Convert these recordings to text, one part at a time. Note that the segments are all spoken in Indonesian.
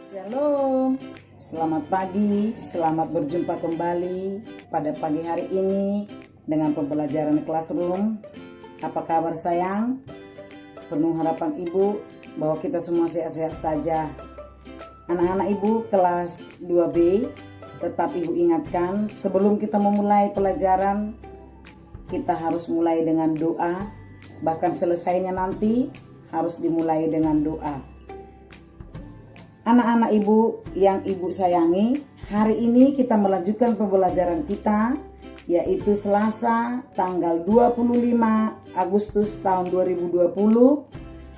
Shalom, selamat pagi, selamat berjumpa kembali pada pagi hari ini dengan pembelajaran Classroom. Apa kabar sayang? Penuh harapan ibu bahwa kita semua sehat-sehat saja. Anak-anak ibu kelas 2B, tetap ibu ingatkan sebelum kita memulai pelajaran, kita harus mulai dengan doa. Bahkan selesainya nanti harus dimulai dengan doa. Anak-anak ibu yang ibu sayangi, hari ini kita melanjutkan pembelajaran kita, yaitu Selasa tanggal 25 Agustus tahun 2020.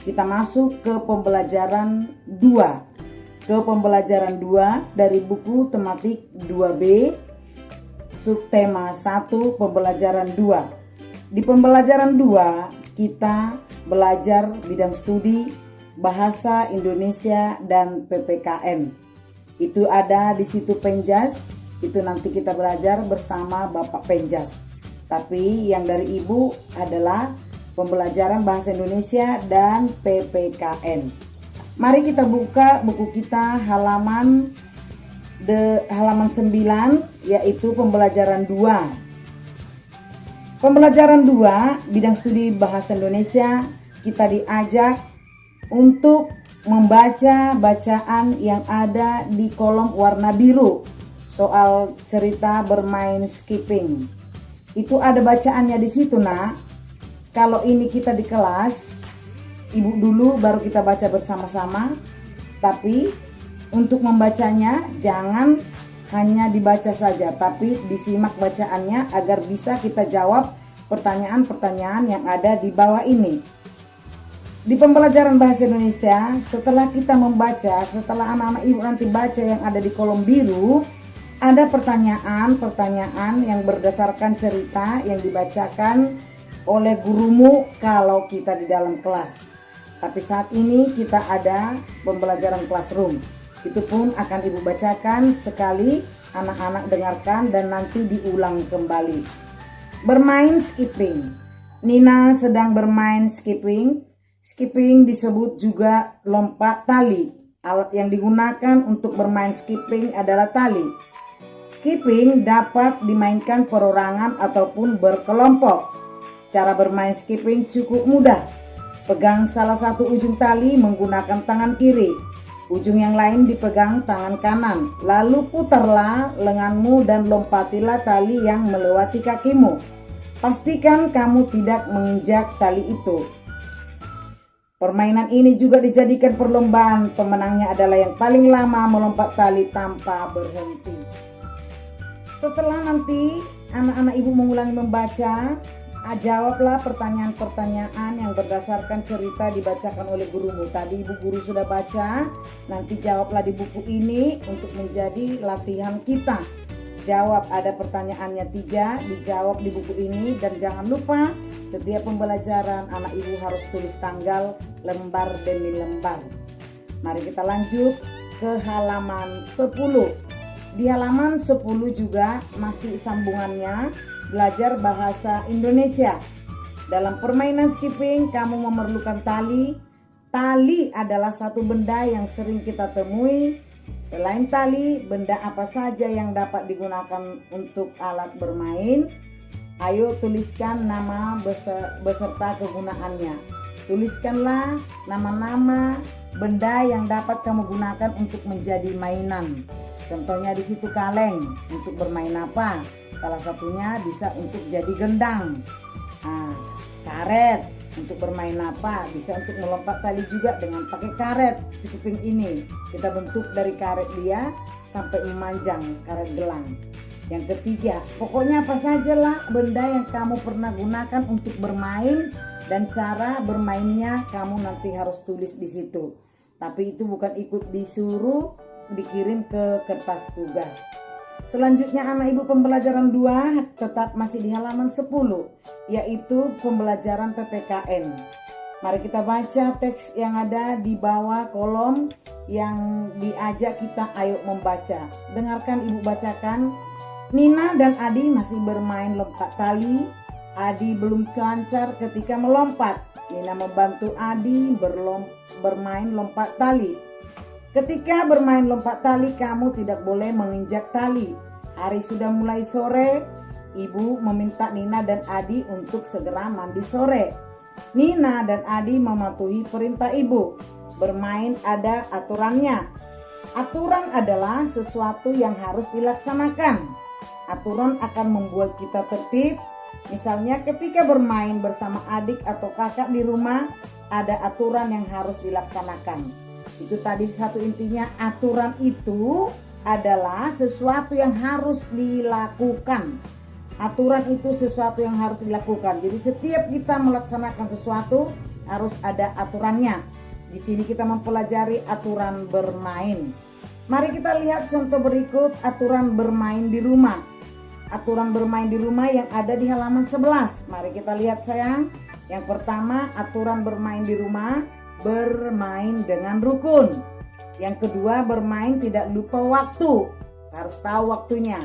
Kita masuk ke pembelajaran 2. Dari buku tematik 2B, subtema 1, pembelajaran 2. Di pembelajaran 2, kita belajar bidang studi Bahasa Indonesia dan PPKN. Itu ada di situ Penjas, itu nanti kita belajar bersama Bapak Penjas. Tapi yang dari Ibu adalah pembelajaran Bahasa Indonesia dan PPKN. Mari kita buka buku kita halaman 9, yaitu pembelajaran 2. Pembelajaran 2, bidang studi Bahasa Indonesia, kita diajak untuk membaca bacaan yang ada di kolom warna biru soal cerita bermain skipping. Itu ada bacaannya di situ, Nak. Kalau ini kita di kelas, Ibu dulu baru kita baca bersama-sama. Tapi untuk membacanya jangan hanya dibaca saja, tapi disimak bacaannya agar bisa kita jawab pertanyaan-pertanyaan yang ada di bawah ini. Di pembelajaran Bahasa Indonesia, setelah kita membaca, setelah anak-anak ibu nanti baca yang ada di kolom biru, ada pertanyaan-pertanyaan yang berdasarkan cerita yang dibacakan oleh gurumu kalau kita di dalam kelas. Tapi saat ini kita ada pembelajaran classroom. Itu pun akan ibu bacakan sekali, anak-anak dengarkan dan nanti diulang kembali. Bermain skipping. Nina sedang bermain skipping. Skipping disebut juga lompat tali. Alat yang digunakan untuk bermain skipping adalah tali. Skipping dapat dimainkan perorangan ataupun berkelompok. Cara bermain skipping cukup mudah. Pegang salah satu ujung tali menggunakan tangan kiri. Ujung yang lain dipegang tangan kanan. Lalu putarlah lenganmu dan lompatilah tali yang melewati kakimu. Pastikan kamu tidak menginjak tali itu. Permainan ini juga dijadikan perlombaan. Pemenangnya adalah yang paling lama melompat tali tanpa berhenti. Setelah nanti anak-anak ibu mengulangi membaca, jawablah pertanyaan-pertanyaan yang berdasarkan cerita dibacakan oleh gurumu. Tadi ibu guru sudah baca, nanti jawablah di buku ini untuk menjadi latihan kita. Jawab, ada pertanyaannya 3, dijawab di buku ini. Dan jangan lupa setiap pembelajaran anak ibu harus tulis tanggal lembar demi lembar. Mari kita lanjut ke halaman 10. Di halaman 10 juga masih sambungannya belajar bahasa Indonesia. Dalam permainan skipping kamu memerlukan tali. Tali adalah satu benda yang sering kita temui. Selain tali, benda apa saja yang dapat digunakan untuk alat bermain? Ayo tuliskan nama beserta kegunaannya. Tuliskanlah nama-nama benda yang dapat kamu gunakan untuk menjadi mainan. Contohnya di situ kaleng, untuk bermain apa? Salah satunya bisa untuk jadi gendang. Karet, untuk bermain apa? Bisa untuk melompat tali juga dengan pakai karet. Skipping ini kita bentuk dari karet dia sampai memanjang, karet gelang. Yang ketiga, pokoknya apa sajalah benda yang kamu pernah gunakan untuk bermain dan cara bermainnya kamu nanti harus tulis di situ. Tapi itu bukan ikut disuruh, dikirim ke kertas tugas. Selanjutnya anak ibu pembelajaran 2 tetap masih di halaman 10, yaitu pembelajaran PPKN. Mari kita baca teks yang ada di bawah kolom yang diajak kita ayo membaca. Dengarkan ibu bacakan. Nina dan Adi masih bermain lompat tali. Adi belum lancar ketika melompat. Nina membantu Adi bermain lompat tali. Ketika bermain lompat tali, kamu tidak boleh menginjak tali. Hari sudah mulai sore, ibu meminta Nina dan Adi untuk segera mandi sore. Nina dan Adi mematuhi perintah ibu. Bermain ada aturannya. Aturan adalah sesuatu yang harus dilaksanakan. Aturan akan membuat kita tertib. Misalnya ketika bermain bersama adik atau kakak di rumah, ada aturan yang harus dilaksanakan. Itu tadi satu intinya, aturan itu adalah sesuatu yang harus dilakukan. Aturan itu sesuatu yang harus dilakukan. Jadi setiap kita melaksanakan sesuatu harus ada aturannya. Di sini kita mempelajari aturan bermain. Mari kita lihat contoh berikut aturan bermain di rumah. Aturan bermain di rumah yang ada di halaman 11. Mari kita lihat sayang. Yang pertama, aturan bermain di rumah, bermain dengan rukun. Yang kedua, bermain tidak lupa waktu. Harus tahu waktunya.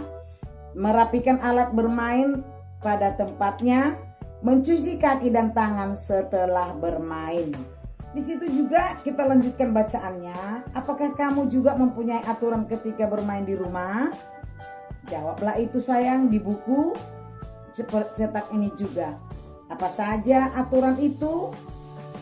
Merapikan alat bermain pada tempatnya, mencuci kaki dan tangan setelah bermain. Di situ juga kita lanjutkan bacaannya. Apakah kamu juga mempunyai aturan ketika bermain di rumah? Jawablah itu sayang di buku cetak ini juga. Apa saja aturan itu?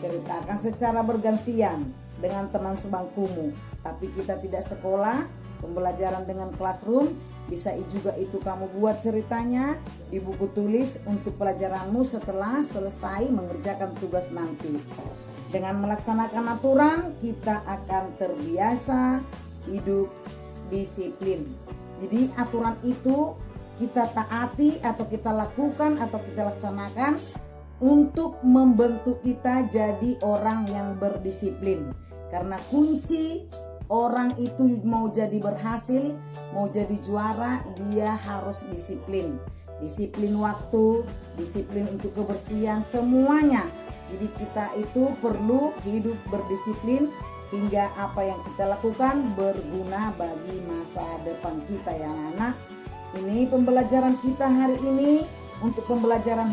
Ceritakan secara bergantian dengan teman sebangkumu. Tapi kita tidak sekolah, pembelajaran dengan classroom. Bisa juga itu kamu buat ceritanya di buku tulis untuk pelajaranmu setelah selesai mengerjakan tugas nanti. Dengan melaksanakan aturan, kita akan terbiasa hidup disiplin. Jadi aturan itu kita taati atau kita lakukan atau kita laksanakan untuk membentuk kita jadi orang yang berdisiplin. Karena kunci orang itu mau jadi berhasil, mau jadi juara, dia harus disiplin. Disiplin waktu, disiplin untuk kebersihan, semuanya. Jadi kita itu perlu hidup berdisiplin hingga apa yang kita lakukan berguna bagi masa depan kita ya anak-anak. Ini pembelajaran kita hari ini untuk pembelajaran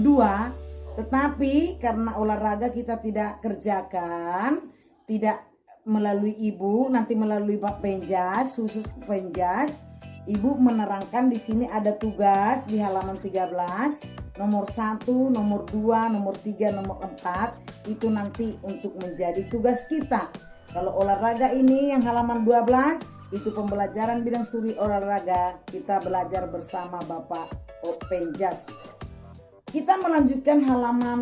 2, tetapi karena olahraga kita tidak kerjakan, tidak melalui ibu, nanti melalui Pak Penjas, khusus Penjas, ibu menerangkan di sini ada tugas di halaman 13, nomor 1, nomor 2, nomor 3, nomor 4, itu nanti untuk menjadi tugas kita. Kalau olahraga ini yang halaman 12, itu pembelajaran bidang studi olahraga, kita belajar bersama Bapak Penjas. Kita melanjutkan halaman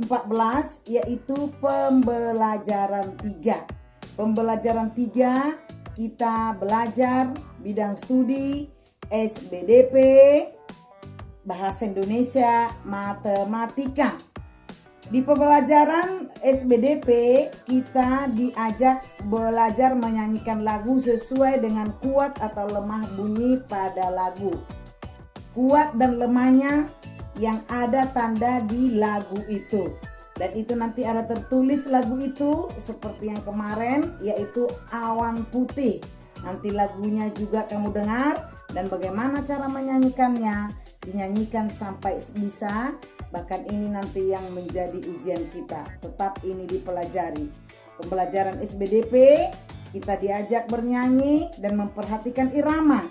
14 yaitu pembelajaran 3. Pembelajaran 3 kita belajar bidang studi SBDP, Bahasa Indonesia, Matematika. Di pembelajaran SBDP kita diajak belajar menyanyikan lagu sesuai dengan kuat atau lemah bunyi pada lagu. Kuat dan lemahnya yang ada tanda di lagu itu. Dan itu nanti ada tertulis lagu itu seperti yang kemarin yaitu Awan Putih. Nanti lagunya juga kamu dengar dan bagaimana cara menyanyikannya. Dinyanyikan sampai bisa, bahkan ini nanti yang menjadi ujian kita. Tetap ini dipelajari. Pembelajaran SBDP kita diajak bernyanyi dan memperhatikan irama.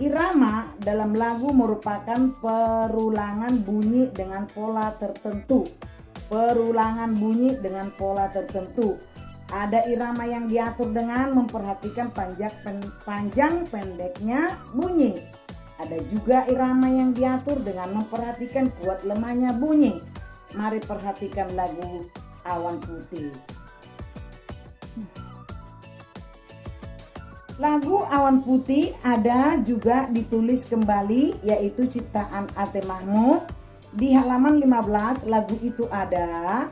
Irama dalam lagu merupakan perulangan bunyi dengan pola tertentu. Perulangan bunyi dengan pola tertentu. Ada irama yang diatur dengan memperhatikan panjang pendeknya bunyi. Ada juga irama yang diatur dengan memperhatikan kuat lemahnya bunyi. Mari perhatikan lagu Awan Putih. Lagu Awan Putih ada juga ditulis kembali yaitu ciptaan Ate Mahmud. Di halaman 15 lagu itu ada.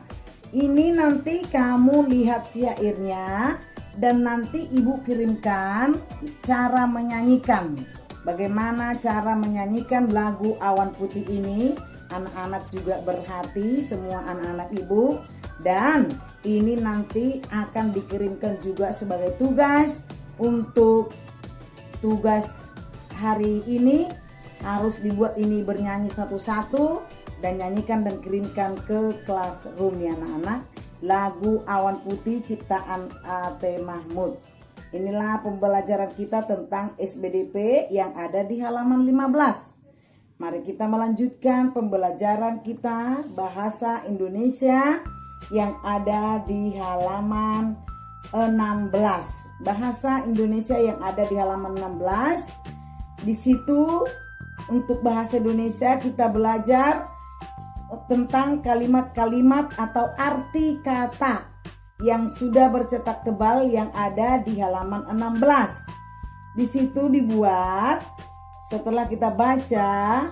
Ini nanti kamu lihat syairnya dan nanti ibu kirimkan cara menyanyikan. Bagaimana cara menyanyikan lagu Awan Putih ini? Anak-anak juga berhati, semua anak-anak ibu. Dan ini nanti akan dikirimkan juga sebagai tugas. Untuk tugas hari ini harus dibuat ini bernyanyi satu-satu dan nyanyikan dan kirimkan ke classroom ya anak-anak. lagu Awan Putih ciptaan A.T. Mahmud. Inilah pembelajaran kita tentang SBDP yang ada di halaman 15. Mari kita melanjutkan pembelajaran kita bahasa Indonesia yang ada di halaman 16. Bahasa Indonesia yang ada di halaman 16. Di situ untuk bahasa Indonesia kita belajar tentang kalimat-kalimat atau arti kata yang sudah bercetak tebal yang ada di halaman 16. Di situ dibuat, setelah kita baca,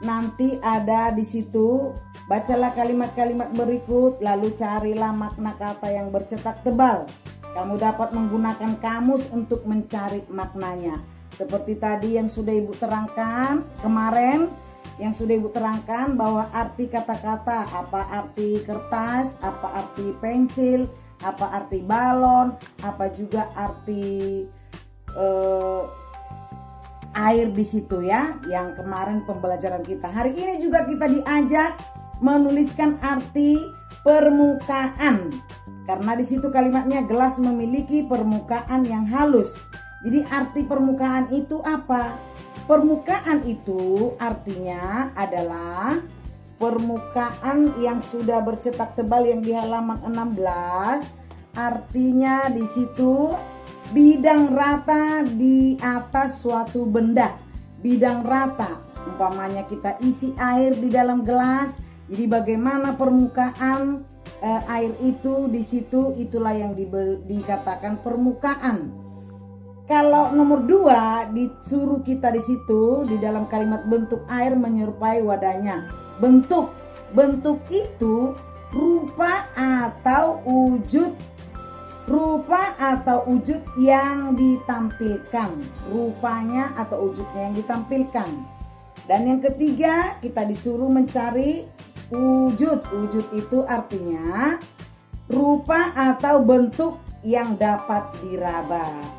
nanti ada di situ, bacalah kalimat-kalimat berikut, lalu carilah makna kata yang bercetak tebal. Kamu dapat menggunakan kamus untuk mencari maknanya. Seperti tadi yang sudah Ibu terangkan kemarin, yang sudah Ibu terangkan bahwa arti kata-kata, apa arti kertas, apa arti pensil, apa arti balon, apa juga arti air di situ ya, yang kemarin pembelajaran kita. Hari ini juga kita diajak menuliskan arti permukaan. Karena di situ kalimatnya gelas memiliki permukaan yang halus. Jadi arti permukaan itu apa? Permukaan itu artinya adalah permukaan yang sudah bercetak tebal yang di halaman 16. Artinya di situ bidang rata di atas suatu benda. Bidang rata. Umpamanya kita isi air di dalam gelas. Jadi bagaimana permukaan air itu di situ, itulah yang dikatakan permukaan. Kalau nomor 2 disuruh kita di situ di dalam kalimat bentuk air menyerupai wadahnya. Bentuk itu rupa atau wujud yang ditampilkan. Rupanya atau wujudnya yang ditampilkan. Dan yang ketiga kita disuruh mencari wujud. Wujud itu artinya rupa atau bentuk yang dapat diraba.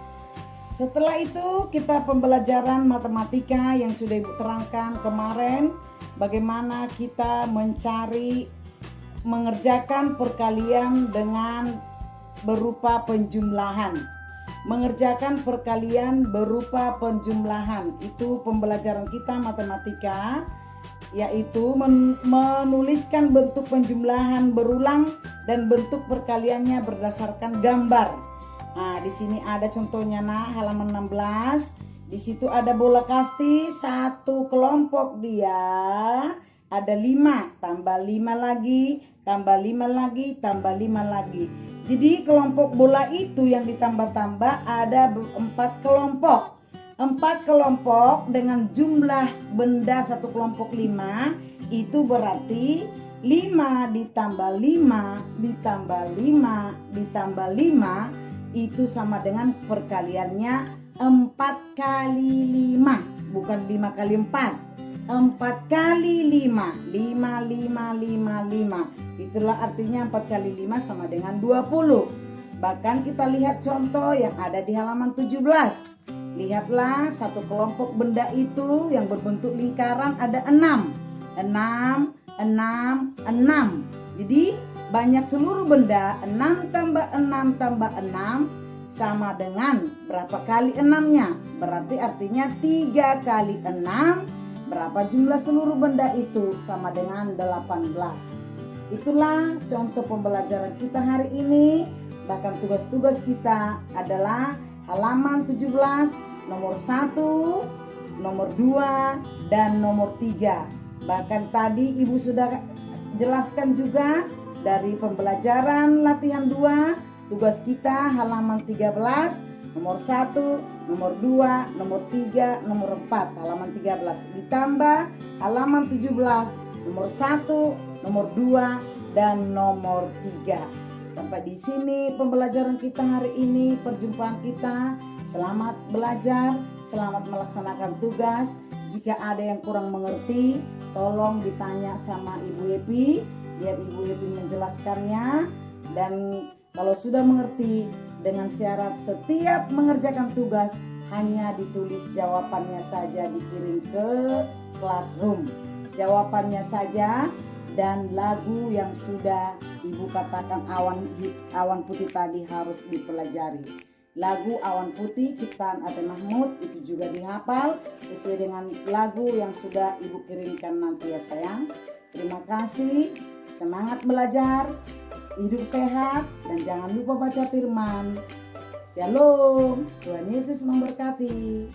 Setelah itu kita pembelajaran matematika yang sudah Ibu terangkan kemarin, bagaimana kita mengerjakan perkalian dengan berupa penjumlahan. Mengerjakan perkalian berupa penjumlahan, itu pembelajaran kita matematika, yaitu menuliskan bentuk penjumlahan berulang dan bentuk perkaliannya berdasarkan gambar. Nah, di sini ada contohnya halaman 16. Di situ ada bola kasti satu kelompok dia ada 5, tambah 5 lagi, tambah 5 lagi, tambah 5 lagi. Jadi kelompok bola itu yang ditambah-tambah ada 4 kelompok. 4 kelompok dengan jumlah benda satu kelompok 5, itu berarti 5 ditambah 5 ditambah 5 ditambah 5 itu sama dengan perkaliannya 4 kali 5, bukan 5 kali 4. 4 kali 5, 5, 5, 5, 5. Itulah artinya 4 kali 5 sama dengan 20. Bahkan kita lihat contoh yang ada di halaman 17. Lihatlah satu kelompok benda itu yang berbentuk lingkaran ada 6. 6, 6, 6. Jadi banyak seluruh benda 6 tambah 6 tambah 6 sama dengan berapa kali 6-nya? Berarti artinya 3 kali 6. Berapa jumlah seluruh benda itu? Sama dengan 18. Itulah contoh pembelajaran kita hari ini. Bahkan tugas-tugas kita adalah halaman 17, nomor 1, nomor 2, dan nomor 3. Bahkan tadi Ibu sudah jelaskan juga dari pembelajaran latihan 2, tugas kita halaman 13, nomor 1, nomor 2, nomor 3, nomor 4, halaman 13. Ditambah halaman 17, nomor 1, nomor 2, dan nomor 3. Sampai di sini pembelajaran kita hari ini, perjumpaan kita. Selamat belajar, selamat melaksanakan tugas. Jika ada yang kurang mengerti, tolong ditanya sama Ibu Epi. Biar Ibu Epi menjelaskannya. Dan kalau sudah mengerti, dengan syarat setiap mengerjakan tugas hanya ditulis jawabannya saja, dikirim ke classroom. Jawabannya saja dan lagu yang sudah Ibu katakan awan putih tadi harus dipelajari. Lagu Awan Putih ciptaan Ate Mahmud itu juga dihafal sesuai dengan lagu yang sudah Ibu kirimkan nanti ya sayang. Terima kasih, semangat belajar, hidup sehat, dan jangan lupa baca firman. Shalom, Tuhan Yesus memberkati.